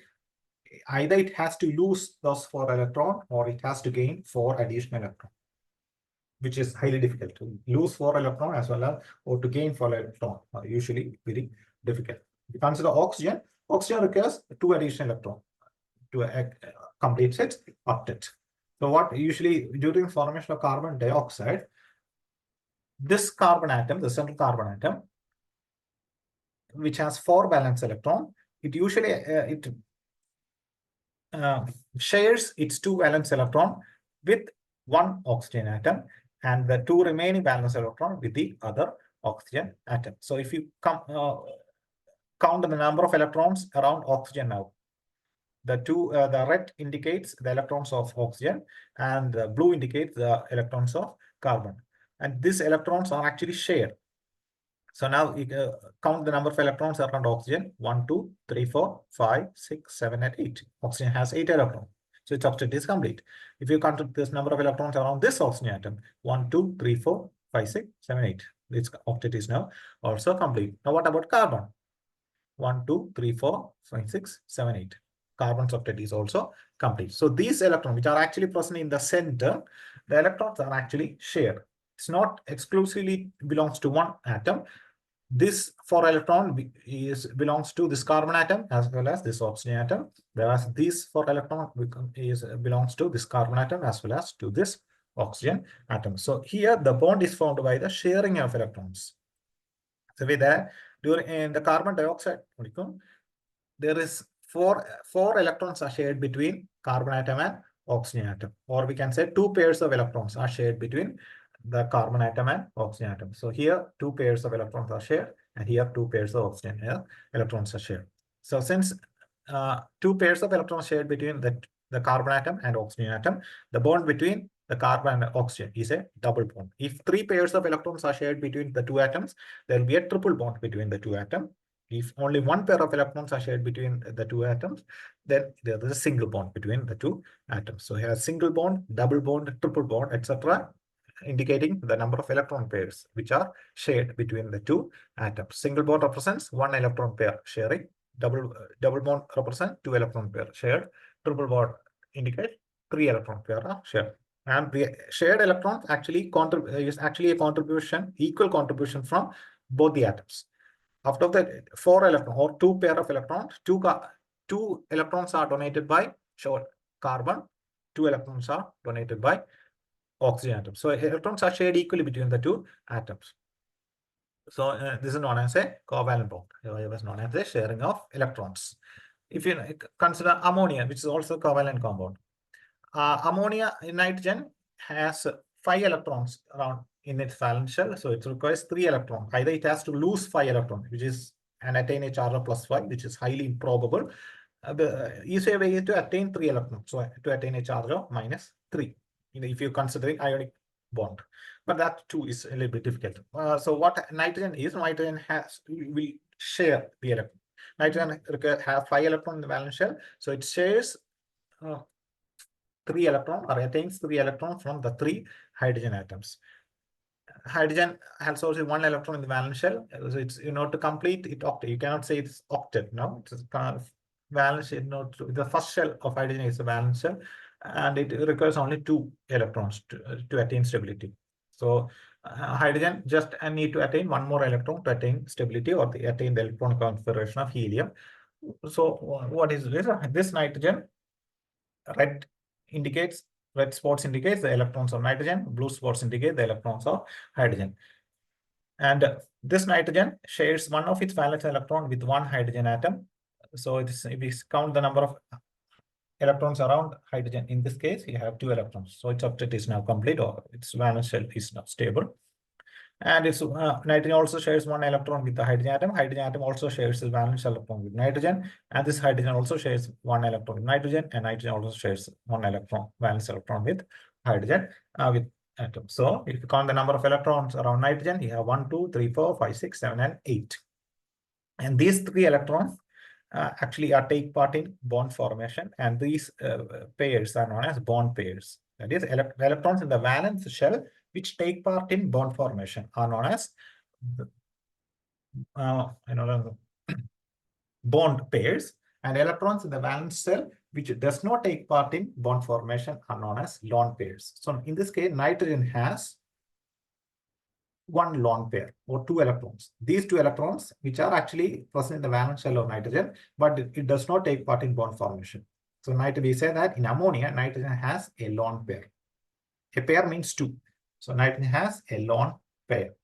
either it has to lose those 4 electrons or it has to gain 4 additional electrons, which is highly difficult. To lose 4 electrons as well as or to gain 4 electrons are usually very difficult. If you consider oxygen, oxygen requires 2 additional electrons to complete its octet. So what usually during formation of carbon dioxide, this carbon atom, the central carbon atom, which has 4 valence electrons, it usually shares its 2 valence electron with 1 oxygen atom and the 2 remaining valence electron with the other oxygen atom. So if you count the number of electrons around oxygen now, the red indicates the electrons of oxygen and the blue indicates the electrons of carbon. And these electrons are actually shared. So now you count the number of electrons around oxygen: 1, 2, 3, 4, 5, 6, 7, and 8. Oxygen has 8 electrons. So its octet is complete. If you count this number of electrons around this oxygen atom: 1, 2, 3, 4, 5, 6, 7, 8. Its octet is now also complete. Now what about carbon? 1, 2, 3, 4, 5, 6, 7, 8. Carbon's octet is also complete. So these electrons, which are actually present in the center, the electrons are actually shared. It's not exclusively belongs to one atom. This 4 electron belongs to this carbon atom as well as this oxygen atom, whereas this 4 electron belongs to this carbon atom as well as to this oxygen atom. So here the bond is formed by the sharing of electrons. So with that, in the carbon dioxide molecule, there is 4 electrons are shared between carbon atom and oxygen atom, or we can say 2 pairs of electrons are shared between the carbon atom and oxygen atom. So here 2 pairs of electrons are shared, and here 2 pairs of oxygen electrons are shared. So since 2 pairs of electrons shared between the the carbon atom and oxygen atom, the bond between the carbon and oxygen is a double bond. If 3 pairs of electrons are shared between the two atoms, there will be a triple bond between the two atoms. If only 1 pair of electrons are shared between the two atoms, then there is a single bond between the two atoms. So here single bond, double bond, triple bond, etc., indicating the number of electron pairs which are shared between the two atoms. Single bond represents 1 electron pair sharing. Double bond represents 2 electron pair shared. Triple bond indicates 3 electron pair are shared. And the shared electrons actually is actually a contribution, equal contribution from both the atoms. After the 4 electrons or 2 pair of electrons, two electrons are donated by carbon, 2 electrons are donated by oxygen atom. So electrons are shared equally between the two atoms. So this is known as a covalent bond. It was known as the sharing of electrons. If you consider ammonia, which is also a covalent compound, ammonia in nitrogen has 5 electrons around in its valence shell, so it requires 3 electrons. Either it has to lose 5 electrons, which is and attain a charge of +5, which is highly improbable. The easier way is to attain 3 electrons, so to attain a charge of -3. If you consider ionic bond, but that too is a little bit difficult. So what nitrogen is, nitrogen will share the electron. Nitrogen has 5 electrons in the valence shell, so it shares 3 electrons or attains 3 electrons from the 3 hydrogen atoms. Hydrogen has also 1 electron in the valence shell, so it's to complete it octet. You cannot say it's octet. No, it's kind of valence shell. The first shell of hydrogen is a valence shell, and it requires only 2 electrons to attain stability. So hydrogen just need to attain 1 more electron to attain stability or attain the electron configuration of helium. So what is this? This nitrogen, red spots indicates the electrons of nitrogen, blue spots indicate the electrons of hydrogen. And this nitrogen shares one of its valence electron with 1 hydrogen atom. So if we count the number of electrons around hydrogen, in this case, you have 2 electrons. So its octet is now complete, or its valence shell is now stable. And its nitrogen also shares 1 electron with the hydrogen atom. Hydrogen atom also shares the valence electron with nitrogen, and this hydrogen also shares 1 electron with nitrogen, and nitrogen also shares 1 electron valence electron with hydrogen with atom. So if you count the number of electrons around nitrogen, you have 1, 2, 3, 4, 5, 6, 7, and 8. And these 3 electrons actually take part in bond formation, and these pairs are known as bond pairs. That is, electrons in the valence shell which take part in bond formation are known as bond pairs, and electrons in the valence shell which does not take part in bond formation are known as lone pairs. So in this case, nitrogen has 1 lone pair or 2 electrons. These 2 electrons, which are actually present in the valence shell of nitrogen, but it does not take part in bond formation. So we say that in ammonia, nitrogen has a lone pair. A pair means 2. So nitrogen has a lone pair.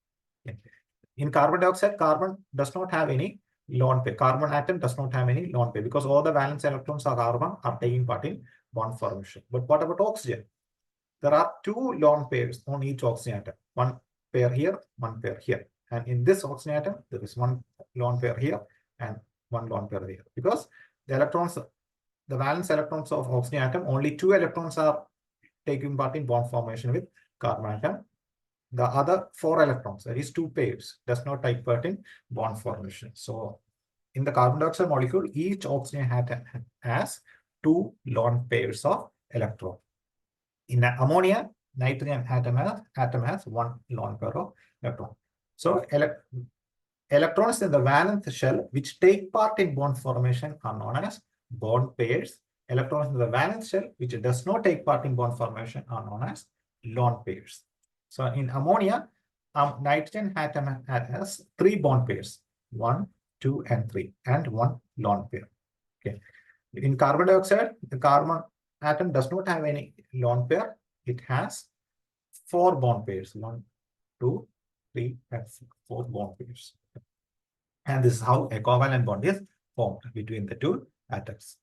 In carbon dioxide, carbon does not have any lone pair. Carbon atom does not have any lone pair because all the valence electrons of carbon are taking part in bond formation. But what about oxygen? There are 2 lone pairs on each oxygen atom. 1 pair here, 1 pair here. And in this oxygen atom, there is 1 lone pair here and 1 lone pair here. Because the electrons, the valence electrons of oxygen atom, only 2 electrons are taking part in bond formation with carbon atom. The other 4 electrons, that is 2 pairs, does not take part in bond formation. So in the carbon dioxide molecule, each oxygen atom has 2 lone pairs of electrons. In ammonia, nitrogen atom has 1 lone pair of electron. So electrons in the valence shell which take part in bond formation are known as bond pairs. Electrons in the valence shell which does not take part in bond formation are known as lone pairs. So in ammonia, nitrogen atom has 3 bond pairs, 1, 2, and 3, and 1 lone pair. Okay. In carbon dioxide, the carbon atom does not have any lone pair. It has 4 bond pairs, 1, 2, 3, and 4 bond pairs. And this is how a covalent bond is formed between the 2 atoms.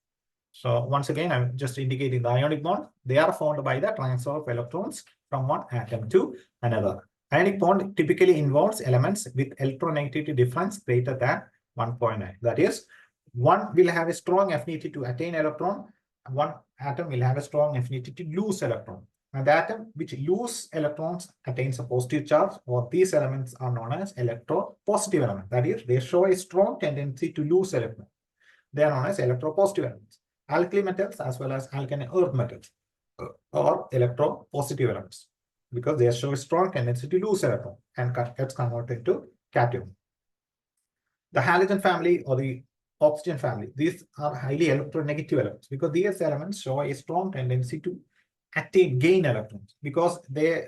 So once again, I'm just indicating the ionic bond. They are formed by the transfer of electrons from one atom to another. Ionic bond typically involves elements with electronegativity difference greater than 1.9. That is, one will have a strong affinity to attain electron, one atom will have a strong affinity to lose electron. And the atom which lose electrons attains a positive charge, or these elements are known as electropositive elements. That is, they show a strong tendency to lose electrons. They are known as electropositive elements. Alkali metals as well as alkaline earth metals are electropositive elements because they show a strong tendency to lose electron and gets converted into cation. The halogen family or the oxygen family, these are highly electronegative elements because these elements show a strong tendency to gain electrons because they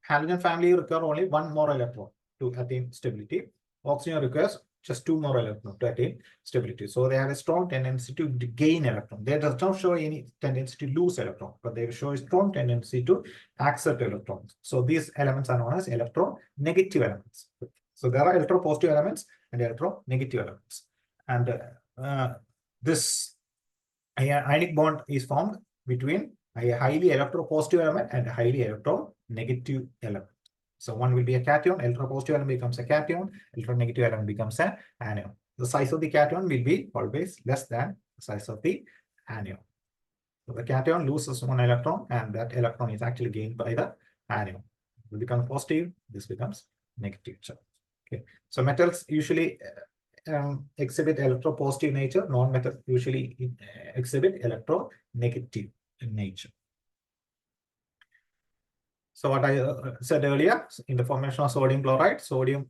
halogen family require only one more electron to attain stability. Oxygen requires just two more electrons to attain stability. So they have a strong tendency to gain electron. They does not show any tendency to lose electron, but they show a strong tendency to accept electrons. So these elements are known as electronegative elements. So there are electropositive elements and electronegative elements. And this ionic bond is formed between a highly electropositive element and a highly electronegative element. So one will be a cation, electropositive element becomes a cation, electronegative element becomes an anion. The size of the cation will be always less than the size of the anion. So the cation loses one electron and that electron is actually gained by the anion. It will become positive, this becomes negative charge. Okay. So metals usually exhibit electropositive nature, non-metals usually exhibit electronegative nature. So what I said earlier, in the formation of sodium chloride, sodium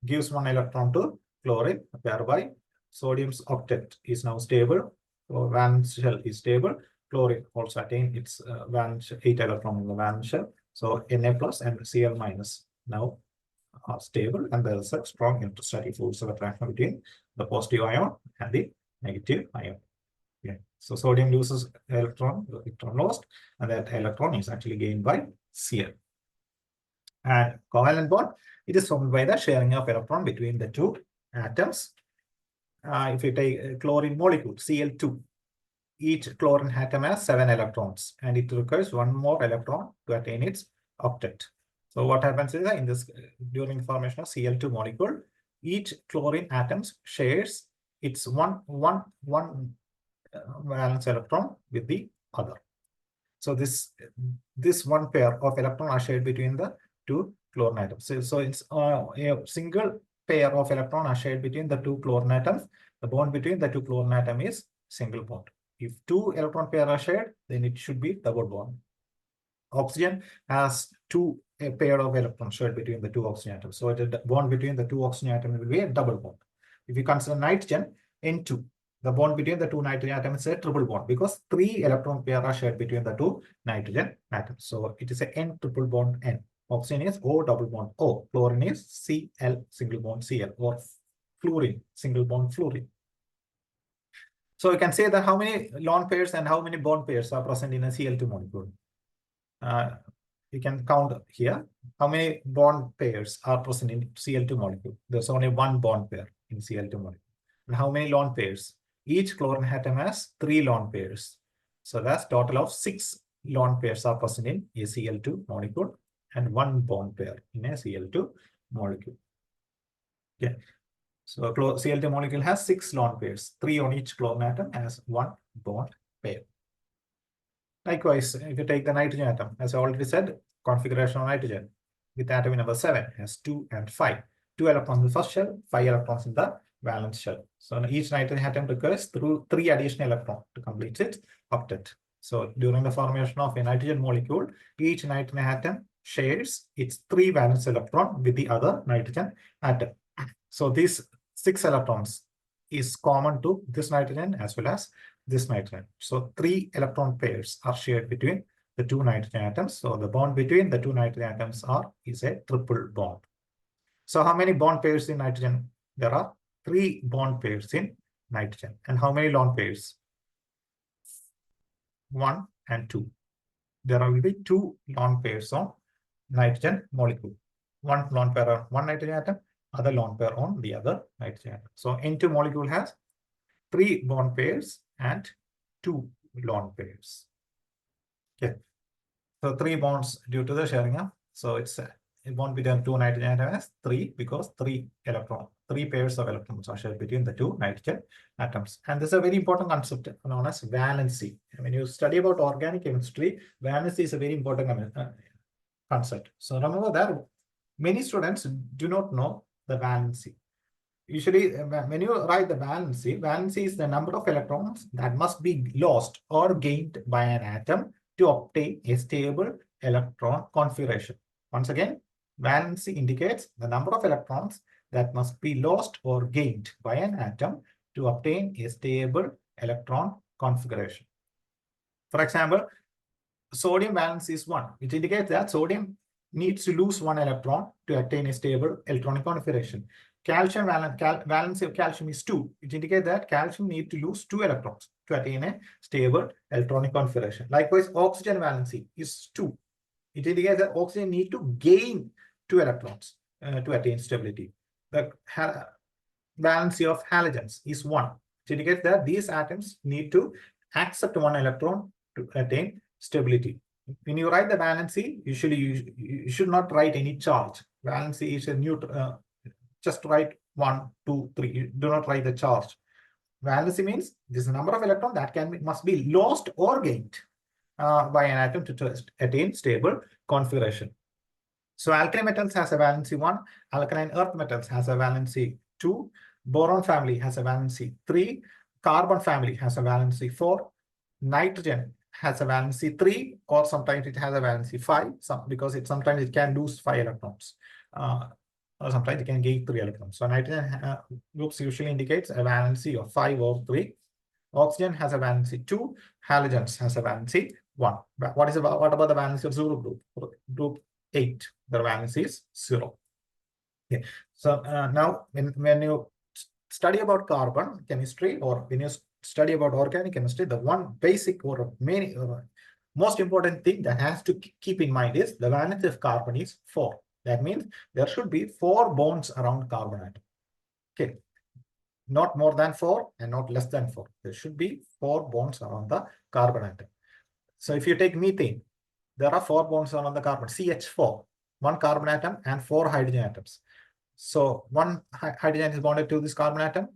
gives one electron to chlorine, thereby sodium's octet is now stable, so valence shell is stable. Chlorine also attains its valence 8 electron in the valence shell. So Na plus and Cl minus now are stable, and there is a strong electrostatic force of attraction between the positive ion and the negative ion. Okay. So sodium loses electron lost, and that electron is actually gained by Cl. And covalent bond, it is formed by the sharing of electron between the two atoms. If you take a chlorine molecule, Cl2, each chlorine atom has 7 electrons, and it requires one more electron to attain its octet. So what happens is that in this during the formation of Cl2 molecule, each chlorine atom shares its one valence electron with the other. So this one pair of electrons are shared between the two chlorine atoms. So it's a single pair of electrons are shared between the two chlorine atoms. The bond between the two chlorine atoms is single bond. If two electron pair are shared, then it should be double bond. Oxygen has a pair of electrons shared between the two oxygen atoms. So the bond between the two oxygen atoms will be a double bond. If you consider nitrogen, N2, the bond between the two nitrogen atoms is a triple bond because 3 electron pair are shared between the two nitrogen atoms. So it is a N triple bond N. Oxygen is O double bond O. Chlorine is Cl single bond Cl, or fluorine single bond fluorine. So you can say that how many lone pairs and how many bond pairs are present in a Cl2 molecule. You can count here how many bond pairs are present in Cl2 molecule. There's only one bond pair in Cl2 molecule. And how many lone pairs? Each chlorine atom has 3 lone pairs. So that's total of 6 lone pairs are present in a Cl2 molecule and 1 bond pair in a Cl2 molecule. Okay. So Cl2 molecule has 6 lone pairs. 3 on each chlorine atom has 1 bond pair. Likewise, if you take the nitrogen atom, as I already said, configuration of nitrogen with atom number 7 has 2 and 5. 2 electrons in the first shell, 5 electrons in the valence shell. So each nitrogen atom requires 3 additional electrons to complete its octet. So during the formation of a nitrogen molecule, each nitrogen atom shares its 3 valence electron with the other nitrogen atom. So these 6 electrons is common to this nitrogen as well as this nitrogen. So 3 electron pairs are shared between the 2 nitrogen atoms. So the bond between the 2 nitrogen atoms is a triple bond. So how many bond pairs in nitrogen? There are 3 bond pairs in nitrogen. And how many lone pairs? 1 and 2. There will be 2 lone pairs on nitrogen molecule. One lone pair on one nitrogen atom, other lone pair on the other nitrogen atom. So N2 molecule has 3 bond pairs and 2 lone pairs. Okay. So 3 bonds due to the sharing of, so it's bond between two nitrogen atoms has 3 because 3 pairs of electrons are shared between the two nitrogen atoms. And this is a very important concept known as valency. When you study about organic chemistry, valency is a very important concept. So remember that many students do not know the valency. Usually, when you write the valency is the number of electrons that must be lost or gained by an atom to obtain a stable electron configuration. Once again, valency indicates the number of electrons that must be lost or gained by an atom to obtain a stable electron configuration. For example, sodium valence is 1, which indicates that sodium needs to lose 1 electron to attain a stable electronic configuration. Calcium valency of calcium is 2, which indicates that calcium needs to lose 2 electrons to attain a stable electronic configuration. Likewise, oxygen valency is 2. It indicates that oxygen needs to gain 2 electrons to attain stability. The valency of halogens is 1, which indicates that these atoms need to accept 1 electron to attain stability. When you write the valency, usually you should not write any charge. Valency is a neutral. Just write 1, 2, 3. You do not write the charge. Valency means this number of electrons that must be lost or gained by an atom to attain stable configuration. So alkaline metals has a valency 1, alkaline earth metals has a valency 2, boron family has a valency 3, carbon family has a valency 4, nitrogen has a valency 3, or sometimes it has a valency 5, because sometimes it can lose 5 electrons. Or sometimes it can gain 3 electrons. So nitrogen groups usually indicates a valency of 5 or 3. Oxygen has a valency 2. Halogens has a valency 1. What about the valency of zero group? Group 8. The valency is 0. Okay. So now when you study about carbon chemistry, or when you study about organic chemistry, the one basic or main most important thing that has to keep in mind is the valency of carbon is 4. That means there should be 4 bonds around carbon atom. Okay. Not more than 4 and not less than 4. There should be 4 bonds around the carbon atom. So if you take methane, there are 4 bonds around the carbon, CH4, 1 carbon atom and 4 hydrogen atoms. So 1 hydrogen is bonded to this carbon atom.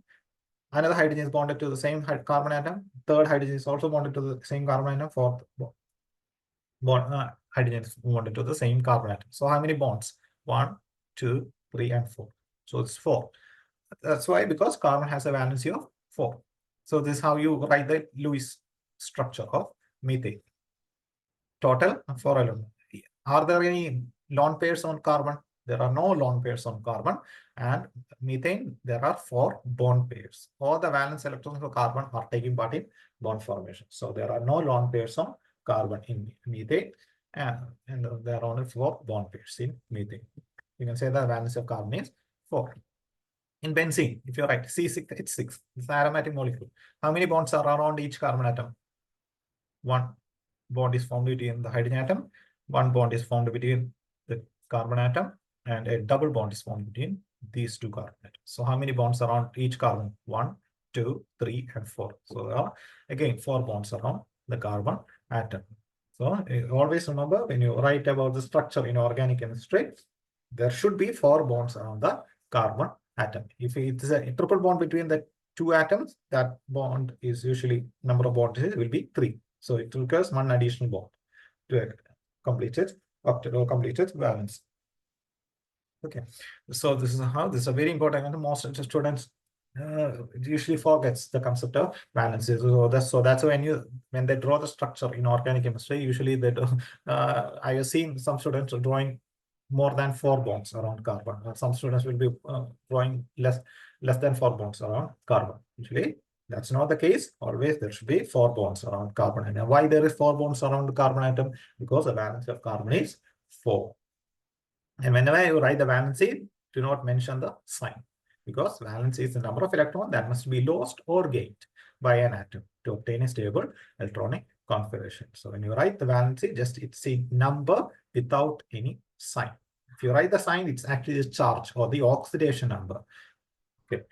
Another hydrogen is bonded to the same carbon atom. Third hydrogen is also bonded to the same carbon atom. Fourth hydrogen is bonded to the same carbon atom. So how many bonds? 1, 2, 3, and 4. So it's 4. That's why, because carbon has a valency of 4. So this is how you write the Lewis structure of methane. Total 4 elements. Are there any lone pairs on carbon? There are no lone pairs on carbon. And methane, there are 4 bond pairs. All the valence electrons of carbon are taking part in bond formation. So there are no lone pairs on carbon in methane. And there are only 4 bond pairs in methane. You can say the valence of carbon is 4. In benzene, if you write C6, it's 6. It's an aromatic molecule. How many bonds are around each carbon atom? 1 bond is formed between the hydrogen atom. 1 bond is formed between the carbon atom. And a double bond is formed between these 2 carbon atoms. So how many bonds around each carbon? 1, 2, 3, and 4. So there are again 4 bonds around the carbon atom. So always remember, when you write about the structure in organic chemistry, there should be 4 bonds around the carbon atom. If it is a triple bond between the 2 atoms, that bond is usually number of bonds will be 3. So it requires 1 additional bond to complete its valence. Okay, so this is a very important, and most students usually forgets the concept of valency. So that's when they draw the structure in organic chemistry, usually they do. I have seen some students drawing more than 4 bonds around carbon. Some students will be drawing less than 4 bonds around carbon. Usually, that's not the case. Always there should be 4 bonds around carbon. And why there is 4 bonds around the carbon atom? Because the valence of carbon is 4. And whenever you write the valency, do not mention the sign, because valency is the number of electrons that must be lost or gained by an atom to obtain a stable electronic configuration. So when you write the valency, just it's a number without any sign. If you write the sign, it's actually the charge or the oxidation number. Okay.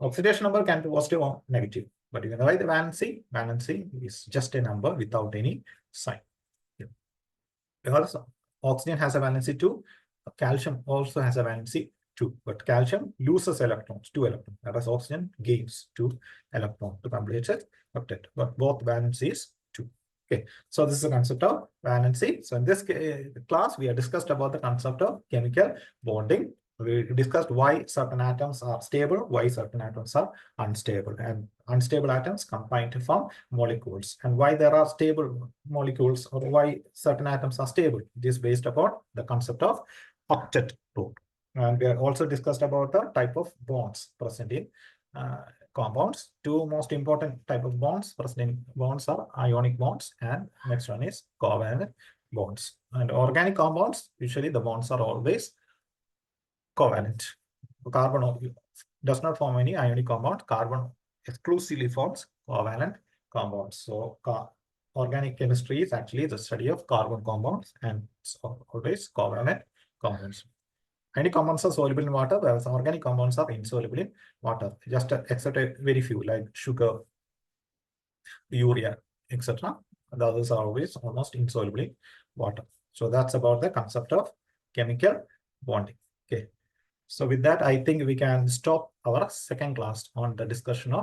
Oxidation number can be positive or negative, but you can write the valency. Valency is just a number without any sign. Okay. Because oxygen has a valency 2, calcium also has a valency 2, but calcium loses electrons, 2 electrons, whereas oxygen gains 2 electrons to complete its octet, but both valencies 2. Okay, so this is the concept of valency. So in this class, we have discussed about the concept of chemical bonding. We discussed why certain atoms are stable, why certain atoms are unstable, and unstable atoms combine to form molecules, and why there are stable molecules or why certain atoms are stable. It is based upon the concept of octet rule. And we have also discussed about the type of bonds present in compounds. Two most important type of bonds present in bonds are ionic bonds, and next one is covalent bonds. And organic compounds, usually the bonds are always covalent. Carbon does not form any ionic compound. Carbon exclusively forms covalent compounds. So organic chemistry is actually the study of carbon compounds, and so always covalent compounds. Ionic compounds are soluble in water, whereas organic compounds are insoluble in water, just except a very few like sugar, urea, etc. The others are always almost insoluble in water. So that's about the concept of chemical bonding. Okay. So with that, I think we can stop our second class on the discussion of